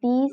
30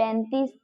35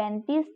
35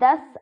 10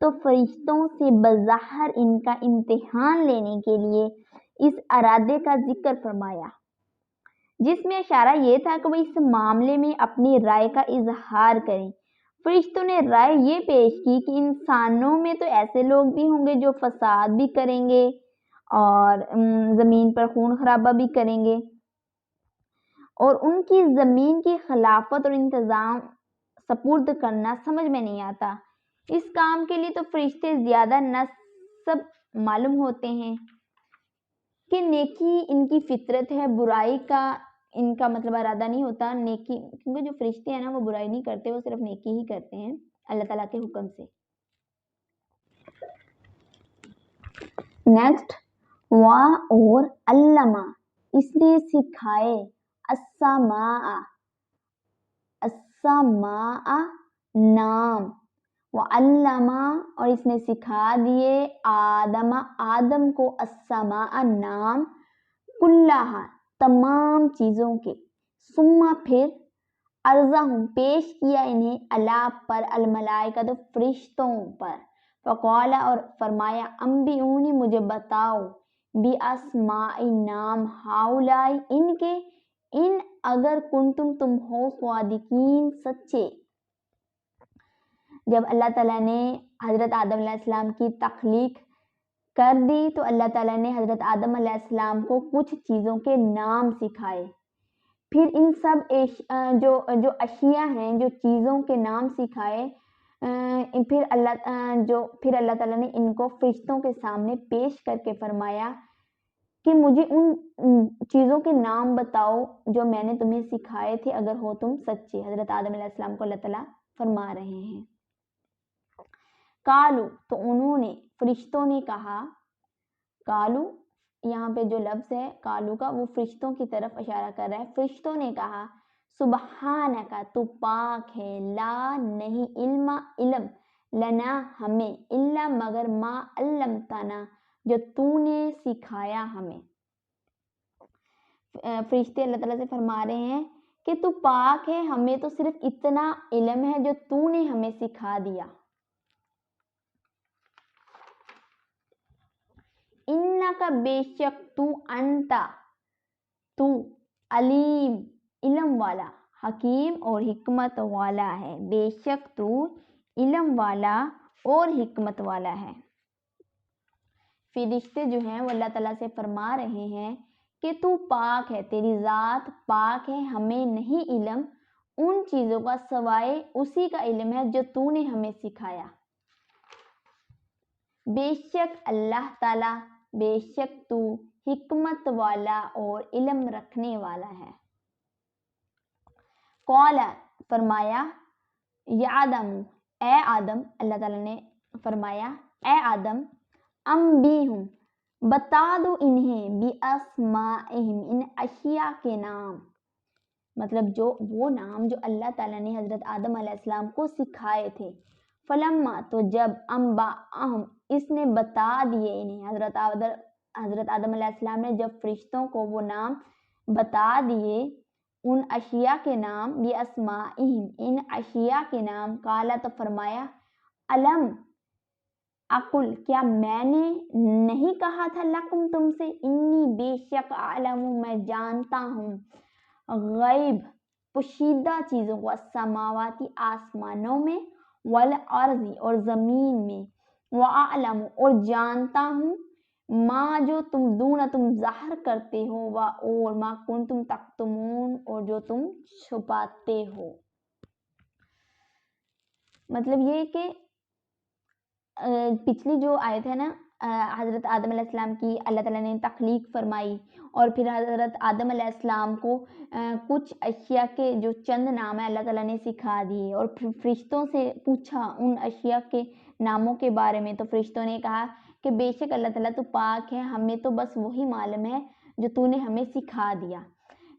تو فرشتوں سے بظاہر ان کا امتحان لینے کے لیے اس ارادے کا ذکر فرمایا، جس میں اشارہ یہ تھا کہ وہ اس معاملے میں اپنی رائے کا اظہار کریں۔ فرشتوں نے رائے یہ پیش کی کہ انسانوں میں تو ایسے لوگ بھی ہوں گے جو فساد بھی کریں گے اور زمین پر خون خرابہ بھی کریں گے، اور ان کی زمین کی خلافت اور انتظام سپرد کرنا سمجھ میں نہیں آتا۔ اس کام کے لیے تو فرشتے زیادہ نصب معلوم ہوتے ہیں کہ نیکی ان کی فطرت ہے، برائی کا ان کا مطلب ارادہ نہیں ہوتا۔ نیکی، کیونکہ جو فرشتے ہیں نا وہ برائی نہیں کرتے، وہ صرف نیکی ہی کرتے ہیں اللہ تعالیٰ کے حکم سے۔ نیکسٹ، وا اور علامہ، اس نے سکھائے، السماء نام، وعلمہ اور اس نے سکھا دیے، آدم کو، السماء نام، کلہا تمام چیزوں کے، ثم پھر، عرضہم پیش کیا انہیں، علی پر، الملائکۃ فرشتوں پر، فقال اور فرمایا، انبئونی مجھے بتاؤ، باسماء نام ہؤلاء ان کے، ان اگر کنتم تم ہو صادقین سچے۔ جب اللہ تعالیٰ نے حضرت آدم علیہ السلام کی تخلیق کر دی تو اللہ تعالیٰ نے حضرت آدم علیہ السلام کو کچھ چیزوں کے نام سکھائے، پھر ان سب جو اشیاء ہیں، جو چیزوں کے نام سکھائے، پھر اللہ تعالیٰ نے ان کو فرشتوں کے سامنے پیش کر کے فرمایا کہ مجھے ان چیزوں کے نام بتاؤ جو میں نے تمہیں سکھائے تھے اگر ہو تم سچے۔ حضرت آدم علیہ السلام کو اللہ تعالیٰ فرما رہے ہیں، قالو تو انہوں نے، فرشتوں نے کہا، قالو یہاں پہ جو لفظ ہے قالو کا وہ فرشتوں کی طرف اشارہ کر رہا ہے۔ فرشتوں نے کہا، سبحانک تو پاک ہے، لا نہیں، علم لنا ہمیں، الا مگر، ما علمتنا جو تو نے سکھایا ہمیں۔ فرشتے اللہ تعالیٰ سے فرما رہے ہیں کہ تو پاک ہے، ہمیں تو صرف اتنا علم ہے جو تو نے ہمیں سکھا دیا۔ انکا بے شک تو، انتا تو، علیم علم والا، حکیم اور حکمت والا ہے، بے شک تو علم والا اور حکمت والا ہے۔ فرشتے جو ہیں وہ اللہ تعالیٰ سے فرما رہے ہیں کہ تو پاک ہے، تیری ذات پاک ہے، ہمیں نہیں علم ان چیزوں کا سوائے اسی کا علم ہے جو تو نے ہمیں سکھایا۔ بے شک اللہ تعالیٰ، بے شک تو حکمت والا اور علم رکھنے والا ہے۔ قال فرمایا، یا آدم اے آدم، اللہ تعالیٰ نے فرمایا اے آدم، انبئہم بتا دو انہیں، باسمائہم ان اشیاء کے نام، مطلب جو وہ نام جو اللہ تعالیٰ نے حضرت آدم علیہ السلام کو سکھائے تھے۔ فلما تو جب، انبأہم اس نے بتا دیے انہیں، حضرت آدم علیہ السلام نے جب فرشتوں کو وہ نام بتا دیے، ان اشیاء کے نام، باسمائہم ان اشیاء کے نام، قال تو فرمایا، الم اقل کیا میں نے نہیں کہا تھا، لکم تم سے، انی بے شک، اعلم میں جانتا ہوں، غیب پوشیدہ چیزوں کو، السماواتی آسمانوں میں، والارض اور زمین میں، واعلم اور جانتا ہوں، ما جو تم دون تم ظاہر کرتے ہو، اور ما کنتم تکتمون اور جو تم چھپاتے ہو۔ مطلب یہ کہ پچھلی جو آیت ہے نا، حضرت آدم علیہ السلام کی اللہ تعالیٰ نے تخلیق فرمائی، اور پھر حضرت آدم علیہ السلام کو کچھ اشیاء کے جو چند نام ہیں اللہ تعالیٰ نے سکھا دیے، اور پھر فرشتوں سے پوچھا ان اشیاء کے ناموں کے بارے میں، تو فرشتوں نے کہا کہ بے شک اللہ تعالیٰ تو پاک ہے، ہمیں تو بس وہی معلوم ہے جو تو نے ہمیں سکھا دیا۔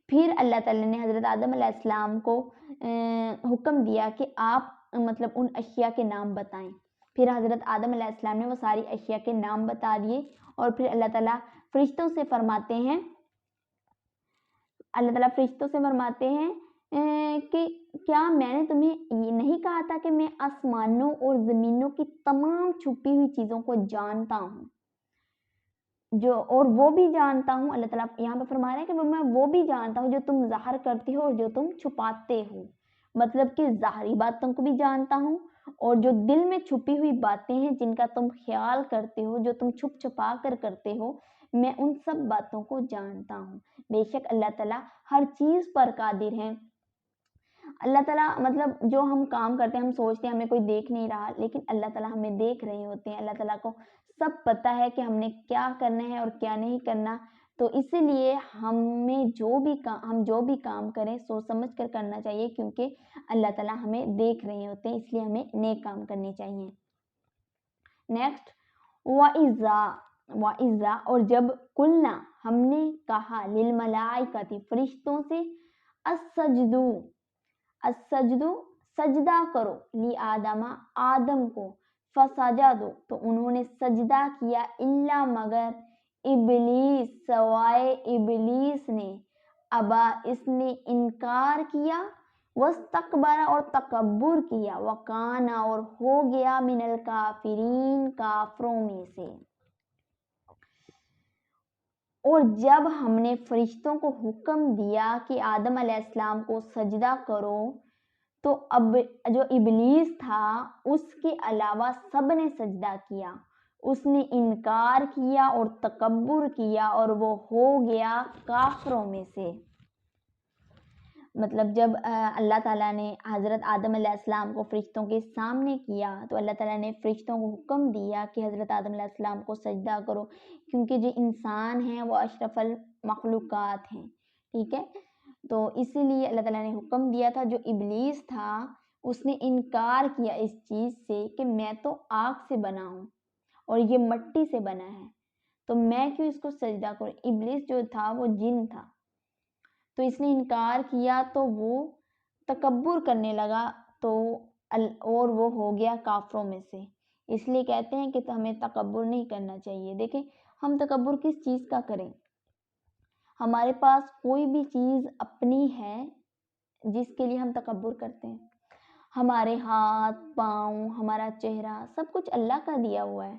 پھر اللہ تعالیٰ نے حضرت آدم علیہ السلام کو حکم دیا کہ آپ مطلب ان اشیاء کے نام بتائیں۔ پھر حضرت آدم علیہ السلام نے وہ ساری اشیاء کے نام بتا دیے، اور پھر اللہ تعالیٰ فرشتوں سے فرماتے ہیں کہ کیا میں نے تمہیں یہ نہیں کہا تھا کہ میں آسمانوں اور زمینوں کی تمام چھپی ہوئی چیزوں کو جانتا ہوں، اور وہ بھی جانتا ہوں. اللہ تعالیٰ یہاں پہ فرما رہے ہیں کہ میں وہ بھی جانتا ہوں جو تم ظاہر کرتے ہو اور جو تم چھپاتے ہو. مطلب کہ ظاہری باتوں کو بھی جانتا ہوں اور جو دل میں چھپی ہوئی باتیں ہیں جن کا تم خیال کرتے ہو، جو تم چھپ چھپا کر کرتے ہو، میں ان سب باتوں کو جانتا ہوں. بے شک اللہ تعالیٰ ہر چیز پر قادر ہیں. اللہ تعالیٰ مطلب جو ہم کام کرتے ہیں، ہم سوچتے ہیں ہمیں کوئی دیکھ نہیں رہا، لیکن اللہ تعالیٰ ہمیں دیکھ رہے ہوتے ہیں. اللہ تعالیٰ کو سب پتہ ہے کہ ہم نے کیا کرنا ہے اور کیا نہیں کرنا. تو اسی لیے ہمیں ہم جو بھی کام کریں سوچ سمجھ کر کرنا چاہیے، کیونکہ اللہ تعالیٰ ہمیں دیکھ رہے ہوتے ہیں، اس لیے ہمیں نیک کام کرنے چاہیے. نیکسٹ، وَإِذَا اور جب قُلْنَا ہم نے کہا لِلْمَلَائِكَةِ فرشتوں سے السجدو سجدہ کرو لی آدم کو، فسجدو تو انہوں نے سجدہ کیا، الا مگر ابلیس سوائے ابلیس نے، ابا اس نے انکار کیا، واستکبر اور تکبر کیا، وکان اور ہو گیا من الکافرین کافروں میں سے. اور جب ہم نے فرشتوں کو حکم دیا کہ آدم علیہ السلام کو سجدہ کرو، تو اب جو ابلیس تھا اس کے علاوہ سب نے سجدہ کیا. اس نے انکار کیا اور تکبر کیا اور وہ ہو گیا کافروں میں سے. مطلب جب اللہ تعالیٰ نے حضرت آدم علیہ السلام کو فرشتوں کے سامنے کیا تو اللہ تعالیٰ نے فرشتوں کو حکم دیا کہ حضرت آدم علیہ السلام کو سجدہ کرو، کیونکہ جو انسان ہیں وہ اشرف المخلوقات ہیں. ٹھیک ہے، تو اسی لیے اللہ تعالیٰ نے حکم دیا تھا. جو ابلیس تھا اس نے انکار کیا اس چیز سے کہ میں تو آگ سے بنا ہوں اور یہ مٹی سے بنا ہے، تو میں کیوں اس کو سجدہ کروں. ابلیس جو تھا وہ جن تھا، تو اس نے انکار کیا تو وہ تکبر کرنے لگا اور وہ ہو گیا کافروں میں سے. اس لیے کہتے ہیں کہ ہمیں تکبر نہیں کرنا چاہیے. دیکھیں ہم تکبر کس چیز کا کریں؟ ہمارے پاس کوئی بھی چیز اپنی ہے جس کے لیے ہم تکبر کرتے ہیں. ہمارے ہاتھ پاؤں، ہمارا چہرہ، سب کچھ اللہ کا دیا ہوا ہے.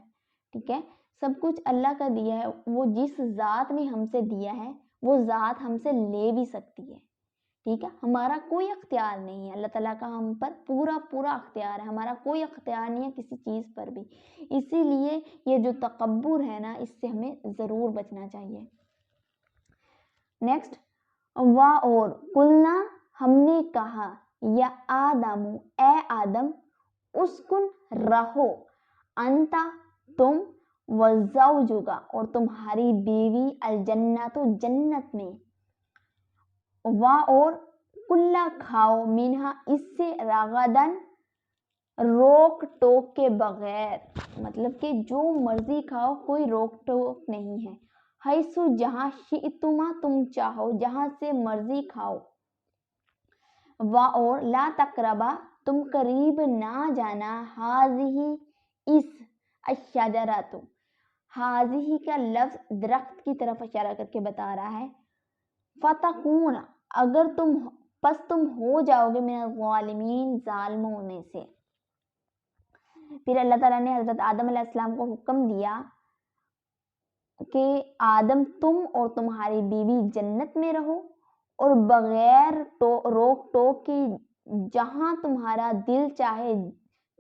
ٹھیک ہے، سب کچھ اللہ کا دیا ہے. وہ جس ذات نے ہم سے دیا ہے وہ ذات ہم سے لے بھی سکتی ہے. ٹھیک ہے، ہمارا کوئی اختیار نہیں ہے. اللہ تعالیٰ کا ہم پر پورا اختیار ہے، ہمارا کوئی اختیار نہیں ہے کسی چیز پر بھی. اسی لیے یہ جو تکبر ہے نا، اس سے ہمیں ضرور بچنا چاہیے. نیکسٹ، اور قلنا ہم نے کہا، یا آدم اے آدم، اسکن رہو، انتا تم، وزوجکا اور تمہاری بیوی، الجنت جنت میں، اور کلا کھاؤ، منہا اس سے، رغدن روک ٹوک کے بغیر. مطلب کہ جو مرضی کھاؤ، کوئی روک ٹوک نہیں ہے. حیثو جہاں، شئتما تم چاہو، جہاں سے مرضی کھاؤ. اور لا تقربا تم قریب نہ جانا، ہاذہ اس، الشجرۃ، ہاذہ کا لفظ درخت کی طرف اشارہ کر کے بتا رہا ہے. فتکون اگر تم ہو جاؤ گے من الظالمین، ظالموں میں سے. پھر اللہ تعالیٰ نے حضرت آدم علیہ السلام کو حکم دیا کہ آدم تم اور تمہاری بیوی جنت میں رہو اور بغیر روک ٹوک کی جہاں تمہارا دل چاہے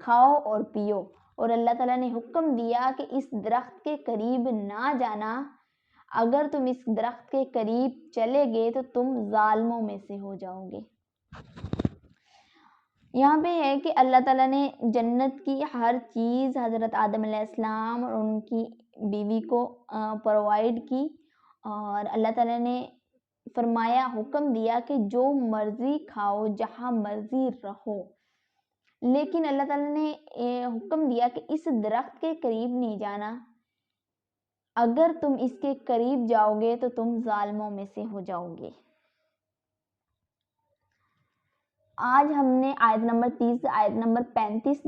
کھاؤ اور پیو. اور اللہ تعالیٰ نے حکم دیا کہ اس درخت کے قریب نہ جانا، اگر تم اس درخت کے قریب چلے گئے تو تم ظالموں میں سے ہو جاؤ گے. یہاں پہ ہے کہ اللہ تعالیٰ نے جنت کی ہر چیز حضرت آدم علیہ السلام اور ان کی بیوی کو پرووائڈ کی، اور اللہ تعالیٰ نے فرمایا، حکم دیا کہ جو مرضی کھاؤ، جہاں مرضی رہو. لیکن اللہ تعالیٰ نے حکم دیا کہ اس درخت کے قریب نہیں جانا، اگر تم اس کے قریب جاؤ گے تو تم ظالموں میں سے ہو جاؤ گے. آج ہم نے آیت نمبر 30 سے آیت نمبر 35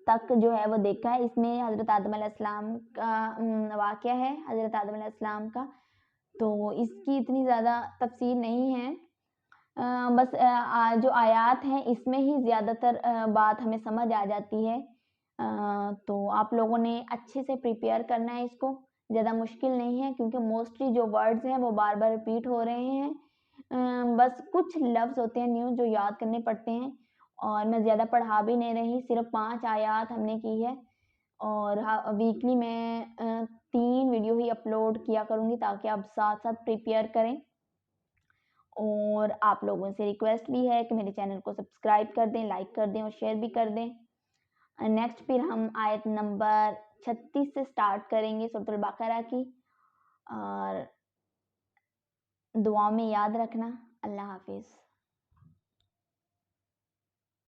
تک جو ہے وہ دیکھا ہے. اس میں حضرت آدم علیہ السلام کا واقعہ ہے، حضرت آدم علیہ السلام کا. تو اس کی اتنی زیادہ تفسیر نہیں ہے، بس جو آیات ہیں اس میں ہی زیادہ تر بات ہمیں سمجھ آ جاتی ہے، تو آپ لوگوں نے اچھے سے پریپیئر کرنا ہے اس کو، زیادہ مشکل نہیں ہے کیونکہ موسٹلی جو ورڈز ہیں وہ بار بار ریپیٹ ہو رہے ہیں، بس کچھ لفظ ہوتے ہیں نیو جو یاد کرنے پڑتے ہیں، اور میں زیادہ پڑھا بھی نہیں رہی، صرف 5 آیات ہم نے کی ہے، اور ویکلی میں 3 ویڈیو ہی اپلوڈ کیا کروں گی تاکہ آپ ساتھ ساتھ پریپیئر کریں، اور آپ لوگوں سے ریکویسٹ بھی ہے کہ میرے چینل کو سبسکرائب کر دیں، لائک کر دیں اور شیئر بھی کر دیں۔ نیکسٹ پھر ہم آیت نمبر 36 سے سٹارٹ کریں گے سورۃ البقرہ کی، اور دعا میں یاد رکھنا۔ اللہ حافظ۔